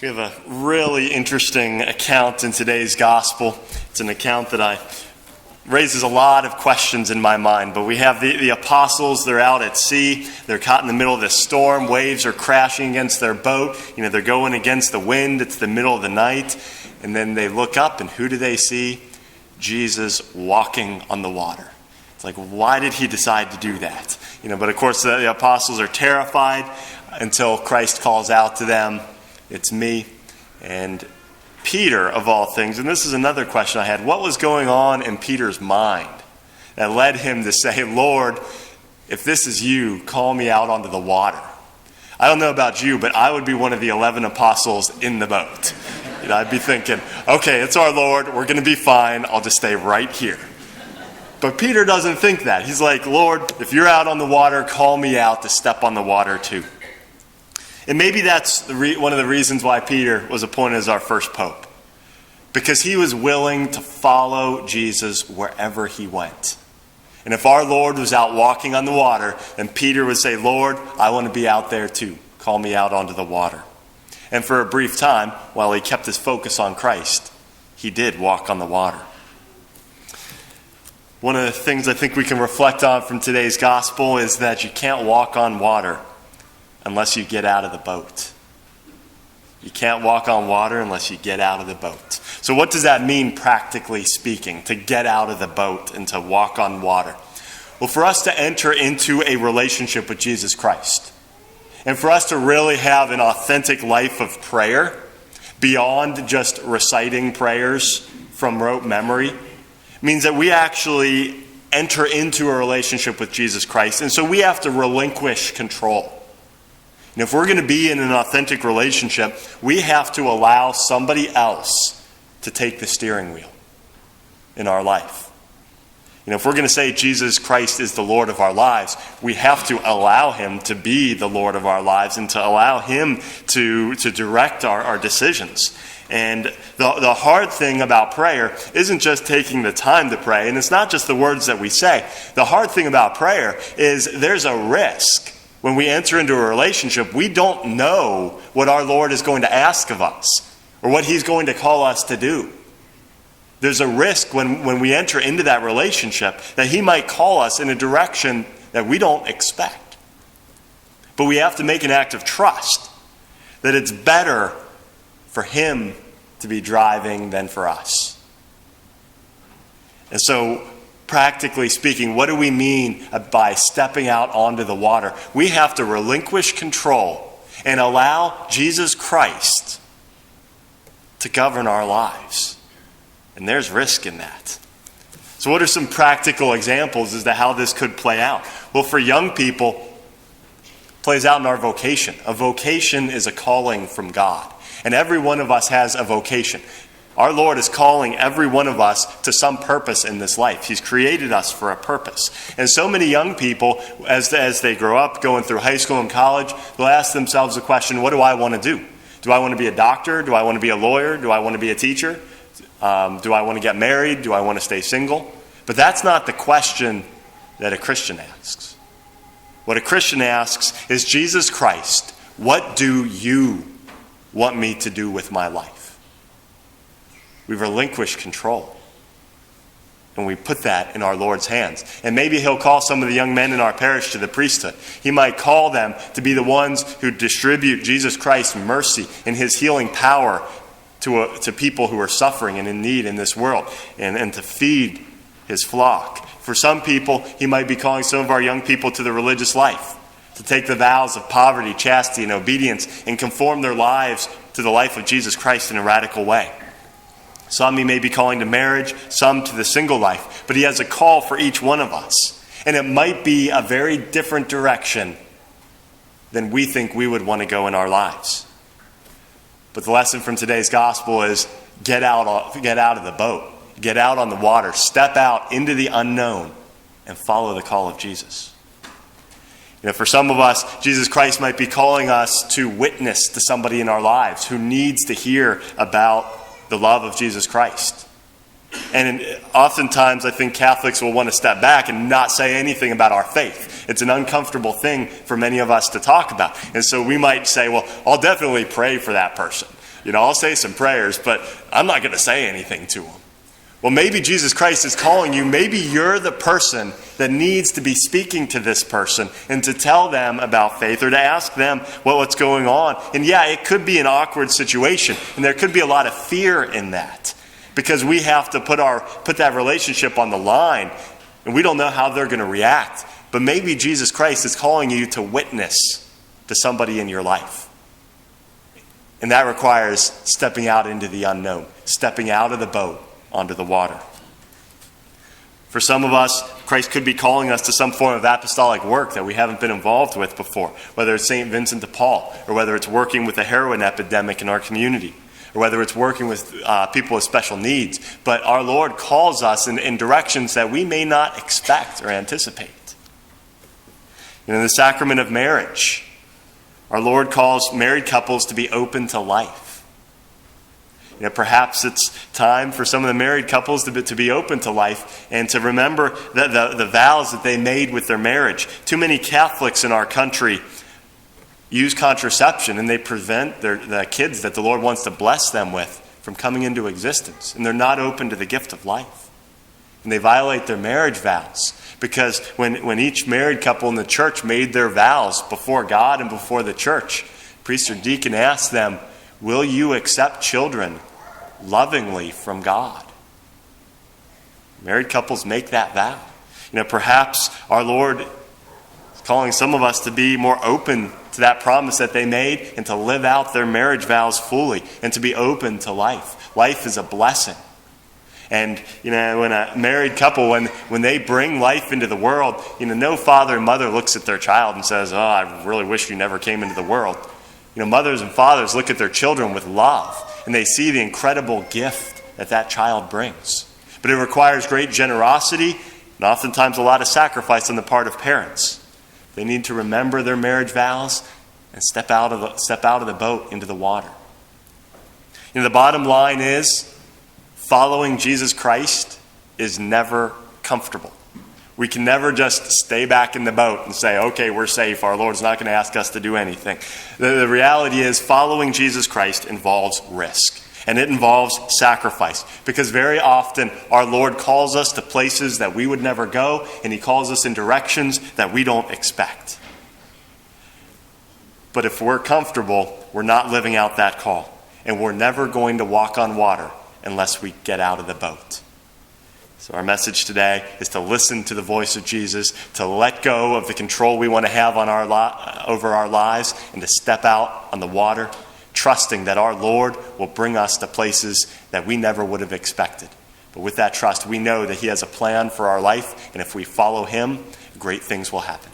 We have a really interesting account in today's gospel. It's an account that raises a lot of questions in my mind. But we have the apostles, they're out at sea. They're caught in the middle of this storm. Waves are crashing against their boat. They're going against the wind. It's the middle of the night. And then they look up, and who do they see? Jesus walking on the water. It's like, why did he decide to do that? But of course, the apostles are terrified until Christ calls out to them, "It's me." And Peter, of all things, and this is another question I had, what was going on in Peter's mind that led him to say, "Lord, if this is you, call me out onto the water"? I don't know about you, but I would be one of the 11 apostles in the boat. I'd be thinking, okay, it's our Lord, we're going to be fine, I'll just stay right here. But Peter doesn't think that. He's like, "Lord, if you're out on the water, call me out to step on the water too." And maybe that's one of the reasons why Peter was appointed as our first pope. Because he was willing to follow Jesus wherever he went. And if our Lord was out walking on the water, then Peter would say, "Lord, I want to be out there too. Call me out onto the water." And for a brief time, while he kept his focus on Christ, he did walk on the water. One of the things I think we can reflect on from today's gospel is that you can't walk on water unless you get out of the boat. You can't walk on water unless you get out of the boat. So what does that mean, practically speaking, to get out of the boat and to walk on water? Well, for us to enter into a relationship with Jesus Christ, and for us to really have an authentic life of prayer, beyond just reciting prayers from rote memory, means that we actually enter into a relationship with Jesus Christ. And so we have to relinquish control. And if we're going to be in an authentic relationship, we have to allow somebody else to take the steering wheel in our life. If we're going to say Jesus Christ is the Lord of our lives, we have to allow him to be the Lord of our lives and to allow him to direct our decisions. And the hard thing about prayer isn't just taking the time to pray, and it's not just the words that we say. The hard thing about prayer is there's a risk. When we enter into a relationship, we don't know what our Lord is going to ask of us or what he's going to call us to do. There's a risk when we enter into that relationship that he might call us in a direction that we don't expect. But we have to make an act of trust that it's better for him to be driving than for us. And so, practically speaking, what do we mean by stepping out onto the water? We have to relinquish control and allow Jesus Christ to govern our lives. And there's risk in that. So what are some practical examples as to how this could play out? Well, for young people, it plays out in our vocation. A vocation is a calling from God. And every one of us has a vocation. Our Lord is calling every one of us to some purpose in this life. He's created us for a purpose. And so many young people, as they grow up, going through high school and college, they'll ask themselves the question, what do I want to do? Do I want to be a doctor? Do I want to be a lawyer? Do I want to be a teacher? Do I want to get married? Do I want to stay single? But that's not the question that a Christian asks. What a Christian asks is, Jesus Christ, what do you want me to do with my life? We relinquish control. And we put that in our Lord's hands. And maybe he'll call some of the young men in our parish to the priesthood. He might call them to be the ones who distribute Jesus Christ's mercy and his healing power to people who are suffering and in need in this world, and to feed his flock. For some people, he might be calling some of our young people to the religious life, to take the vows of poverty, chastity, and obedience and conform their lives to the life of Jesus Christ in a radical way. Some he may be calling to marriage, some to the single life, but he has a call for each one of us. And it might be a very different direction than we think we would want to go in our lives. But the lesson from today's gospel is get out of the boat. Get out on the water. Step out into the unknown and follow the call of Jesus. For some of us, Jesus Christ might be calling us to witness to somebody in our lives who needs to hear about the love of Jesus Christ. And oftentimes I think Catholics will want to step back and not say anything about our faith. It's an uncomfortable thing for many of us to talk about. And so we might say, well, I'll definitely pray for that person. I'll say some prayers, but I'm not going to say anything to them. Well, maybe Jesus Christ is calling you. Maybe you're the person that needs to be speaking to this person and to tell them about faith or to ask them what's going on. And yeah, it could be an awkward situation, and there could be a lot of fear in that because we have to put that relationship on the line, and we don't know how they're going to react. But maybe Jesus Christ is calling you to witness to somebody in your life. And that requires stepping out into the unknown, stepping out of the boat onto the water. For some of us, Christ could be calling us to some form of apostolic work that we haven't been involved with before, whether it's St. Vincent de Paul, or whether it's working with the heroin epidemic in our community, or whether it's working with people with special needs. But our Lord calls us in directions that we may not expect or anticipate. In the sacrament of marriage, our Lord calls married couples to be open to life. Perhaps it's time for some of the married couples to be open to life and to remember the vows that they made with their marriage. Too many Catholics in our country use contraception, and they prevent the kids that the Lord wants to bless them with from coming into existence. And they're not open to the gift of life. And they violate their marriage vows. Because when each married couple in the church made their vows before God and before the church, priest or deacon asked them, will you accept children lovingly from God? Married couples make that vow. Perhaps our Lord is calling some of us to be more open to that promise that they made and to live out their marriage vows fully and to be open to life. Life is a blessing. And, when a married couple, when they bring life into the world, no father and mother looks at their child and says, oh, I really wish you never came into the world. Mothers and fathers look at their children with love, and they see the incredible gift that child brings. But it requires great generosity and oftentimes a lot of sacrifice on the part of parents. They need to remember their marriage vows and step out of the boat into the water. The bottom line is, following Jesus Christ is never comfortable. We can never just stay back in the boat and say, okay, we're safe. Our Lord's not going to ask us to do anything. The reality is following Jesus Christ involves risk. And it involves sacrifice. Because very often our Lord calls us to places that we would never go. And He calls us in directions that we don't expect. But if we're comfortable, we're not living out that call. And we're never going to walk on water unless we get out of the boat. So our message today is to listen to the voice of Jesus, to let go of the control we want to have on over our lives, and to step out on the water, trusting that our Lord will bring us to places that we never would have expected. But with that trust, we know that He has a plan for our life, and if we follow Him, great things will happen.